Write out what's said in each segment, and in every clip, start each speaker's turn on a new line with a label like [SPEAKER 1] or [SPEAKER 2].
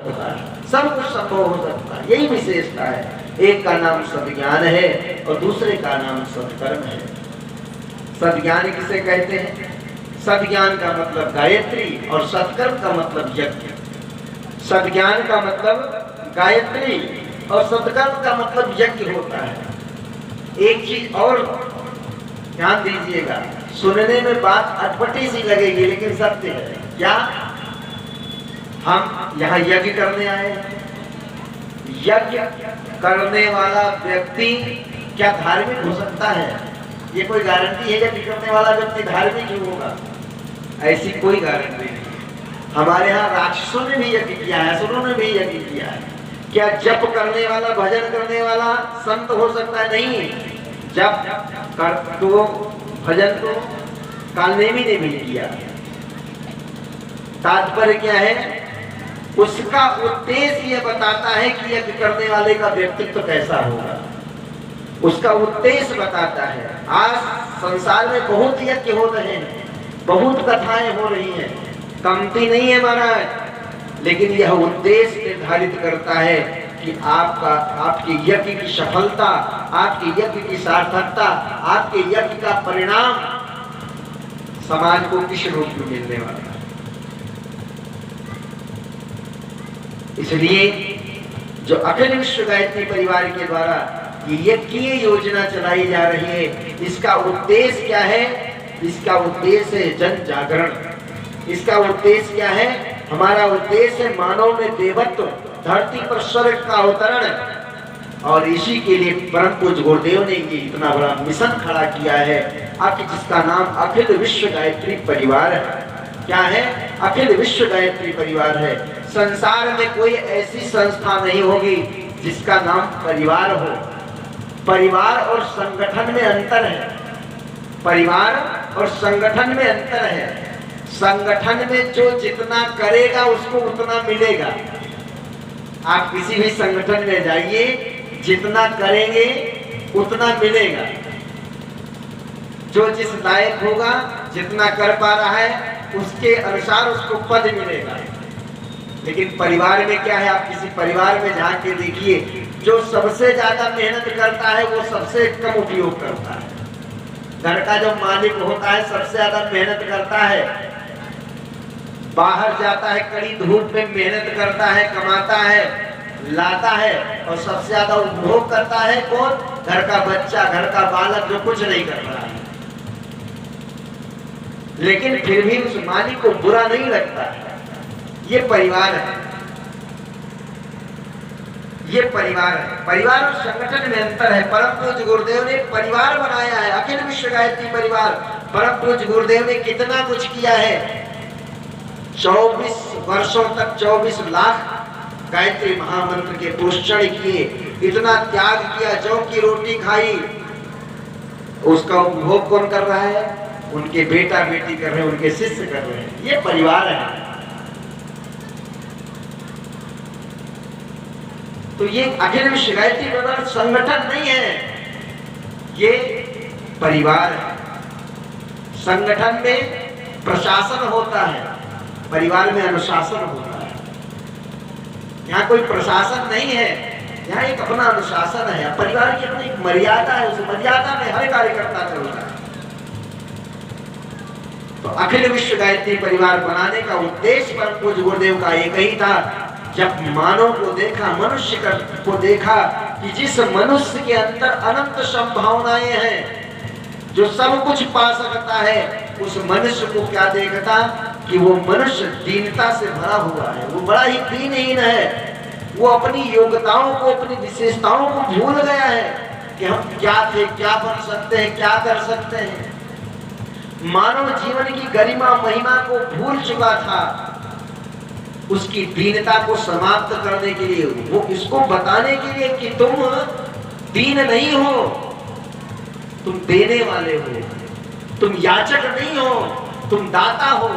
[SPEAKER 1] होता है, सब कुछ संभव हो सकता है। यही विशेषता है। एक का नाम सद्ज्ञान है और दूसरे का नाम सत्कर्म है। सद्ज्ञान किसे कहते हैं? सद्ज्ञान का मतलब गायत्री और सत्कर्म का मतलब यज्ञ। सद्ज्ञान का मतलब गायत्री और सत्कर्म का मतलब यज्ञ होता है। एक चीज और ध्यान दीजिएगा, सुनने में बात अटपटी सी लगेगी लेकिन सत्य है। क्या हम यहाँ यज्ञ करने आए? यज्ञ करने वाला व्यक्ति क्या धार्मिक हो सकता है? ये कोई गारंटी है यज्ञ करने वाला व्यक्ति धार्मिक ही होगा? ऐसी कोई गारंटी नहीं। हमारे यहाँ राक्षसों ने भी यज्ञ किया है, असुरों ने भी यज्ञ किया है। क्या जप करने वाला, भजन करने वाला संत हो सकता है? नहीं। जप कर तो भजन तो कालनेमी ने भी किया। तात्पर्य क्या है? उसका उद्देश्य ये बताता है कि यज्ञ करने वाले का व्यक्तित्व कैसा होगा, उसका उद्देश्य बताता है। आज संसार में बहुत यज्ञ हो रहे हैं, बहुत कथाएं हो रही हैं, कमती नहीं है महाराज, लेकिन यह उद्देश्य निर्धारित करता है कि आपके यज्ञ की सफलता, आपके यज्ञ की सार्थकता, आपके यज्ञ का परिणाम समाज को किस रूप में मिलने वाला है। इसलिए जो अखिल विश्व गायत्री परिवार के द्वारा ये यज्ञीय योजना चलाई जा रही है, इसका उद्देश्य क्या है? इसका उद्देश्य है जन जागरण। इसका उद्देश्य क्या है? हमारा उद्देश्य है मानव में देवत्व, धरती पर स्वर्ग का अवतरण। और इसी के लिए परम पूज्य गुरुदेव ने ये इतना बड़ा मिशन खड़ा किया है, जिसका नाम अखिल विश्व गायत्री परिवार है। क्या है? अखिल विश्व गायत्री परिवार है। संसार में कोई ऐसी संस्था नहीं होगी जिसका नाम परिवार हो। परिवार और संगठन में अंतर है। परिवार और संगठन में अंतर है। संगठन में जो जितना करेगा उसको उतना मिलेगा। आप किसी भी संगठन में जाइए, जितना करेंगे उतना मिलेगा। जो जिस लायक होगा, जितना कर पा रहा है, उसके अनुसार उसको पद मिलेगा। लेकिन परिवार में क्या है? आप किसी परिवार में जाके देखिए, जो सबसे ज्यादा मेहनत करता है वो सबसे कम उपयोग करता है। घर का जो मालिक होता है सबसे ज्यादा मेहनत करता है, बाहर जाता है, कड़ी धूप में मेहनत करता है, कमाता है, लाता है, और सबसे ज्यादा उपभोग करता है कौन? घर का बच्चा, घर का बालक, जो कुछ नहीं कर रहा है। लेकिन फिर भी उस मालिक को बुरा नहीं लगता है। ये परिवार है, ये परिवार है। परिवार और संगठन में अंतर है। परम पूज्य गुरुदेव ने परिवार बनाया है, अखिल विश्व गायत्री परिवार। परम पूज्य गुरुदेव ने कितना कुछ किया है। 24 वर्षों तक 24 लाख गायत्री महामंत्र के पोषण किए, इतना त्याग किया, जौ की रोटी खाई। उसका उपभोग कौन कर रहा है? उनके बेटा बेटी कर रहे हैं, उनके शिष्य कर रहे हैं। ये परिवार है। तो ये अखिल विश्व गायत्री परिवार संगठन नहीं है, ये परिवार है। संगठन में प्रशासन होता है, परिवार में अनुशासन होता है। यहाँ कोई प्रशासन नहीं है, यहाँ एक अपना अनुशासन है। परिवार की अपनी एक मर्यादा है, उस मर्यादा में हर कार्यकर्ता चलता है। तो अखिल विश्व गायत्री परिवार बनाने का उद्देश्य परम पूज्य गुरुदेव का एक ही था। जब मानव को देखा, मनुष्य को देखा कि जिस मनुष्य के अंदर अनंत संभावनाएं हैं, जो सब कुछ पा सकता है, उस मनुष्य को क्या देखता कि वो मनुष्य दीनता से भरा हुआ है, वो बड़ा ही दीनहीन है। वो अपनी योग्यताओं को, अपनी विशेषताओं को भूल गया है कि हम क्या थे, क्या बन सकते हैं, क्या कर सकते हैं। मानव जीवन की गरिमा महिमा को भूल चुका था। उसकी दीनता को समाप्त करने के लिए, वो इसको बताने के लिए कि तुम दीन नहीं हो, तुम देने वाले हो, तुम याचक नहीं हो, तुम दाता हो,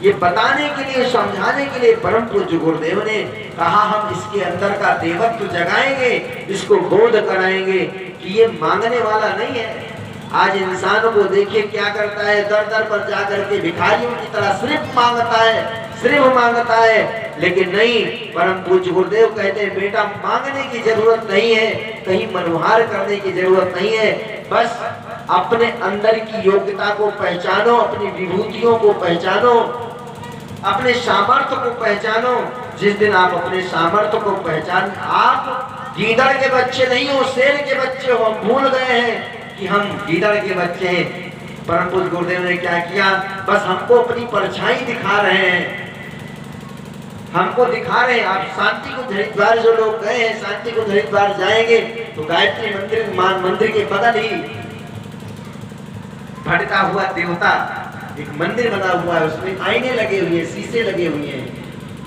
[SPEAKER 1] ये बताने के लिए, समझाने के लिए परम पूज्य गुरुदेव ने कहा हम इसके अंदर का देवत्व जगाएंगे, इसको बोध कराएंगे कि ये मांगने वाला नहीं है। आज इंसान को देखिए क्या करता है, दर दर पर जाकर के भिखारियों की तरह सिर्फ मांगता है, सिर्फ मांगता है। लेकिन नहीं, परम पूज्य गुरुदेव कहते हैं बेटा मांगने की जरूरत नहीं है, कहीं मनोहार करने की जरूरत नहीं है, बस अपने अंदर की योग्यता को पहचानो, अपनी विभूतियों को पहचानो, अपने सामर्थ्य को पहचानो। जिस दिन आप अपने सामर्थ्य को पहचान, आप गीदड़ के बच्चे नहीं हो, शेर के बच्चे हो। हम भूल गए हैं कि हम गीदड़ के बच्चे हैं। परम पूज्य गुरुदेव ने क्या किया, बस हमको अपनी परछाई दिखा रहे हैं, हमको दिखा रहे हैं। आप शांति को हरिद्वार जो लोग गए हैं, शांति को हरिद्वार जाएंगे तो गायत्री मंदिर मंदिर के बगल ही भटका हुआ देवता एक मंदिर बना हुआ है, उसमें आईने लगे हुए हैं, शीशे लगे हुए हैं।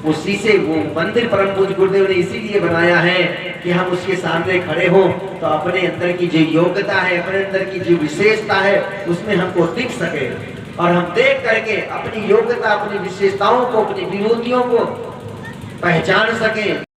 [SPEAKER 1] वो शीशे, वो मंदिर परम पूज्य गुरुदेव ने इसीलिए बनाया है कि हम उसके सामने खड़े हो तो अपने अंदर की जो योग्यता है, अपने अंदर की जो विशेषता है, उसमें हमको दिख सके और हम देख करके अपनी योग्यता, अपनी विशेषताओं को, अपनी विभूतियों को पहचान सके।